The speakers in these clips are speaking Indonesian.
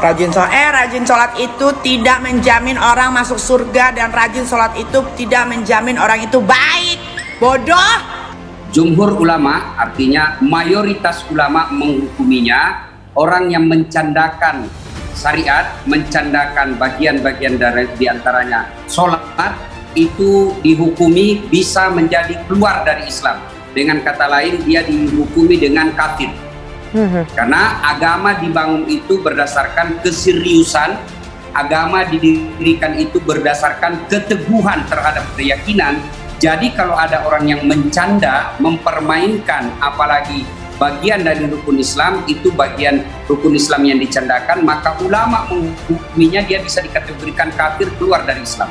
Rajin sholat itu tidak menjamin orang masuk surga, dan rajin sholat itu tidak menjamin orang itu baik. Bodoh. Jumhur ulama, artinya mayoritas ulama menghukuminya orang yang mencandakan syariat, mencandakan bagian-bagian dari diantaranya sholat, itu dihukumi bisa menjadi keluar dari Islam. Dengan kata lain, dia dihukumi dengan kafir. Karena agama dibangun itu berdasarkan keseriusan, agama didirikan itu berdasarkan keteguhan terhadap keyakinan. Jadi kalau ada orang yang mencanda, mempermainkan apalagi bagian dari rukun Islam, itu bagian rukun Islam yang dicandakan, maka ulama menghukuminya dia bisa dikategorikan kafir, keluar dari Islam.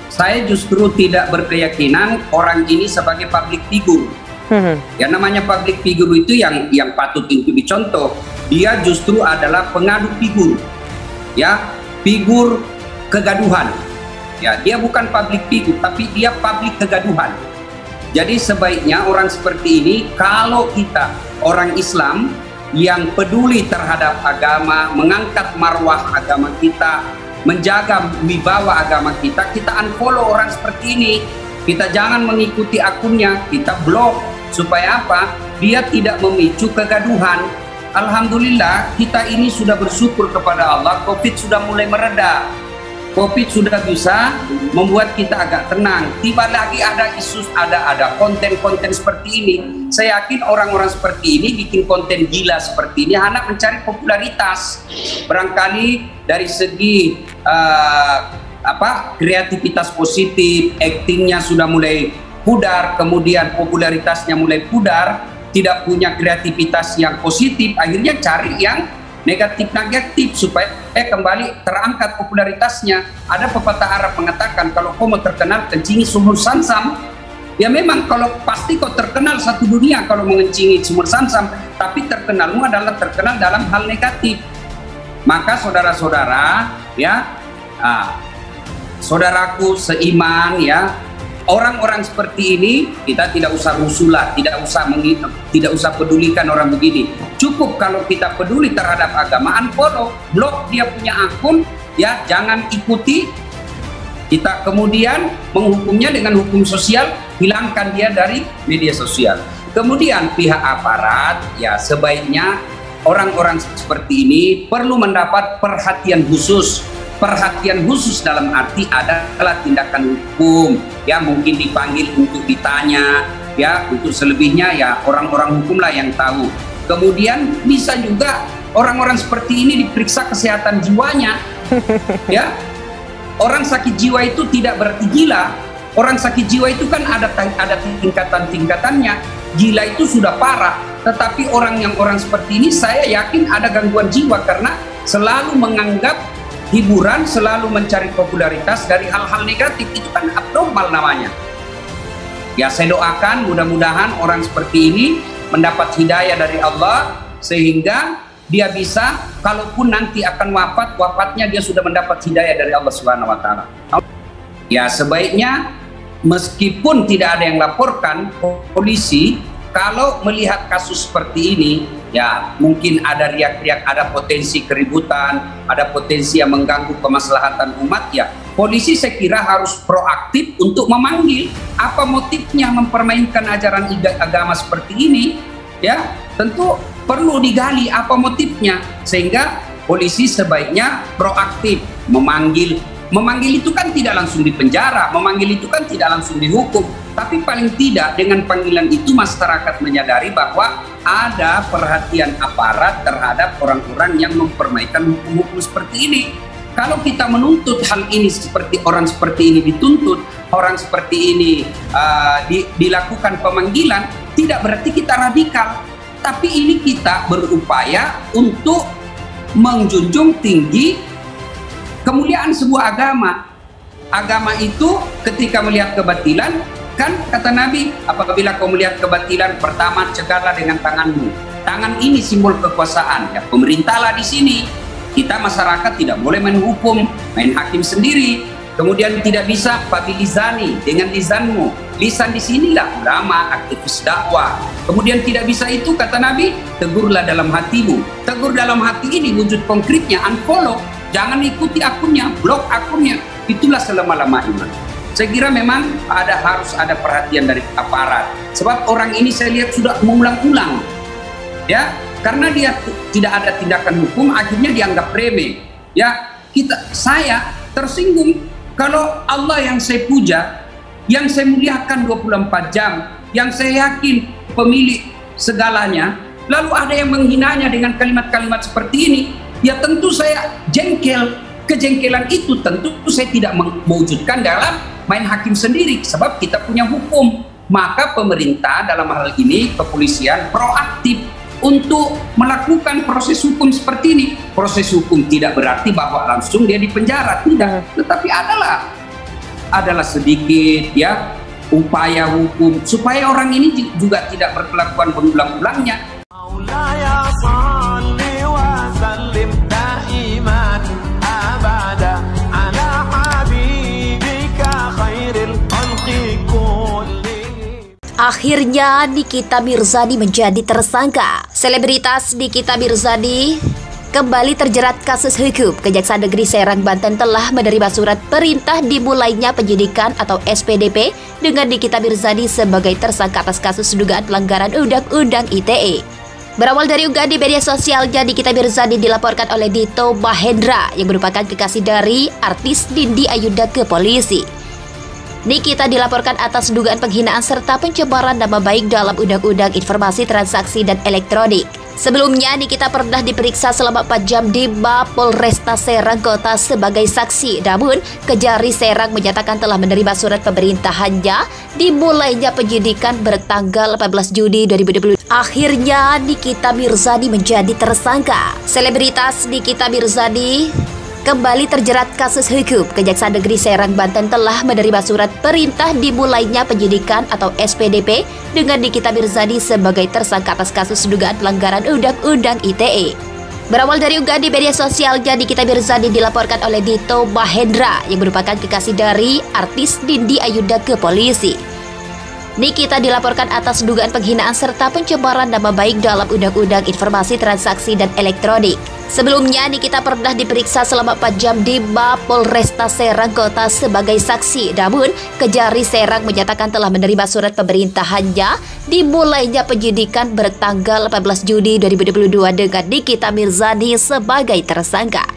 Saya justru tidak berkeyakinan orang ini sebagai public figure. Yang namanya public figure itu yang patut untuk dicontoh. Dia justru adalah pengadu figur, ya, figur kegaduhan. Ya, dia bukan public figure, tapi dia public kegaduhan. Jadi sebaiknya orang seperti ini, kalau kita orang Islam yang peduli terhadap agama, mengangkat marwah agama kita, menjaga wibawa agama kita unfollow orang seperti ini. Kita jangan mengikuti akunnya, kita blok. Supaya apa? Dia tidak memicu kegaduhan. Alhamdulillah, kita ini sudah bersyukur kepada Allah, COVID sudah mulai mereda. COVID sudah bisa membuat kita agak tenang. Tiba lagi ada isu, ada konten-konten seperti ini. Saya yakin orang-orang seperti ini bikin konten gila seperti ini hanya mencari popularitas. Barangkali dari segi kreativitas positif, aktingnya sudah mulai pudar, kemudian popularitasnya mulai pudar, tidak punya kreativitas yang positif, akhirnya cari yang negatif supaya kembali terangkat popularitasnya. Ada pepatah Arab mengatakan, kalau kau mau terkenal, kencingi sumur Zamzam. Ya memang kalau pasti kau terkenal satu dunia kalau mengencingi sumur Zamzam, tapi terkenalmu adalah terkenal dalam hal negatif. Maka saudara-saudara, ya, saudaraku seiman, ya, orang-orang seperti ini kita tidak usah rusulah, tidak usah pedulikan orang begini. Cukup kalau kita peduli terhadap agama, unfollow, blok dia punya akun, ya, jangan ikuti. Kita kemudian menghukumnya dengan hukum sosial, hilangkan dia dari media sosial. Kemudian pihak aparat, ya, sebaiknya orang-orang seperti ini perlu mendapat perhatian khusus. Perhatian khusus dalam arti adalah tindakan hukum, ya, mungkin dipanggil untuk ditanya, ya, untuk selebihnya ya orang-orang hukumlah yang tahu. Kemudian bisa juga orang-orang seperti ini diperiksa kesehatan jiwanya, ya. Orang sakit jiwa itu tidak berarti gila. Orang sakit jiwa itu kan ada tingkatan-tingkatannya. Gila itu sudah parah, tetapi orang seperti ini saya yakin ada gangguan jiwa karena selalu menganggap hiburan, selalu mencari popularitas dari hal-hal negatif. Itu kan abnormal namanya. Ya, saya doakan mudah-mudahan orang seperti ini mendapat hidayah dari Allah sehingga dia bisa, kalaupun nanti akan wafatnya dia sudah mendapat hidayah dari Allah Subhanahu wa taala. Ya, sebaiknya meskipun tidak ada yang laporkan, polisi kalau melihat kasus seperti ini, ya mungkin ada riak-riak, ada potensi keributan, ada potensi yang mengganggu kemaslahatan umat, ya polisi saya kira harus proaktif untuk memanggil. Apa motifnya mempermainkan ajaran agama seperti ini, ya tentu perlu digali apa motifnya, sehingga polisi sebaiknya proaktif memanggil. Memanggil itu kan tidak langsung dipenjara, memanggil itu kan tidak langsung dihukum, tapi paling tidak dengan panggilan itu masyarakat menyadari bahwa ada perhatian aparat terhadap orang-orang yang mempermainkan hukum-hukum seperti ini. Kalau kita menuntut hal ini seperti orang seperti ini dituntut, orang seperti ini dilakukan pemanggilan, tidak berarti kita radikal, tapi ini kita berupaya untuk menjunjung tinggi kemuliaan sebuah agama. Agama itu ketika melihat kebatilan, kan kata Nabi, apabila kau melihat kebatilan, pertama cegahlah dengan tanganmu. Tangan ini simbol kekuasaan, ya pemerintahlah di sini. Kita masyarakat tidak boleh main hukum, main hakim sendiri. Kemudian tidak bisa fabilizani dengan lisanmu. lisan di sinilah ulama, aktivis dakwah. Kemudian tidak bisa itu, kata Nabi, tegurlah dalam hatimu. Tegur dalam hati ini wujud konkretnya unfollow, jangan ikuti akunnya, blok akunnya. Itulah selama-lama iman. Saya kira memang harus ada perhatian dari aparat. Sebab orang ini saya lihat sudah mengulang-ulang, ya, karena dia tidak ada tindakan hukum, akhirnya dianggap remeh. Ya, saya tersinggung kalau Allah yang saya puja, yang saya muliakan 24 jam, yang saya yakin pemilik segalanya, lalu ada yang menghinanya dengan kalimat-kalimat seperti ini, ya tentu saya jengkel. Kejengkelan itu tentu saya tidak mewujudkan dalam main hakim sendiri, sebab kita punya hukum. Maka pemerintah dalam hal ini, kepolisian, proaktif untuk melakukan proses hukum seperti ini. Proses hukum tidak berarti bahwa langsung dia dipenjara, tidak, tetapi adalah sedikit ya upaya hukum supaya orang ini juga tidak berkelakuan berulang-ulangnya. Akhirnya Nikita Mirzani menjadi tersangka. Selebritas Nikita Mirzani kembali terjerat kasus hukum. Kejaksaan Negeri Serang, Banten telah menerima surat perintah dimulainya penyidikan atau SPDP dengan Nikita Mirzani sebagai tersangka atas kasus dugaan pelanggaran Undang-Undang ITE. Berawal dari unggahan di media sosialnya, Nikita Mirzani dilaporkan oleh Dito Mahendra yang merupakan kekasih dari artis Nindi Ayunda ke polisi. Nikita dilaporkan atas dugaan penghinaan serta pencemaran nama baik dalam Undang-Undang Informasi Transaksi dan Elektronik. Sebelumnya, Nikita pernah diperiksa selama 4 jam di Mapolresta Serang Kota sebagai saksi. Namun, Kejari Serang menyatakan telah menerima surat pemerintahannya dimulainya penyidikan bertanggal 18 Juni 2020. Akhirnya, Nikita Mirzani menjadi tersangka. Selebritas Nikita Mirzani kembali terjerat kasus hukum. Kejaksaan Negeri Serang, Banten telah menerima surat perintah dimulainya penyidikan atau SPDP dengan Nikita Mirzani sebagai tersangka atas kasus dugaan pelanggaran Undang-Undang ITE. Berawal dari unggahan di media sosialnya, Nikita Mirzani dilaporkan oleh Dito Mahendra yang merupakan kekasih dari artis Nindi Ayunda ke polisi. Nikita dilaporkan atas dugaan penghinaan serta pencemaran nama baik dalam Undang-Undang Informasi Transaksi dan Elektronik. Sebelumnya, Nikita pernah diperiksa selama 4 jam di Mapolresta Serang Kota sebagai saksi. Namun, Kejari Serang menyatakan telah menerima surat pemerintahannya dimulainya penyidikan bertanggal 18 Juni 2022 dengan Nikita Mirzani sebagai tersangka.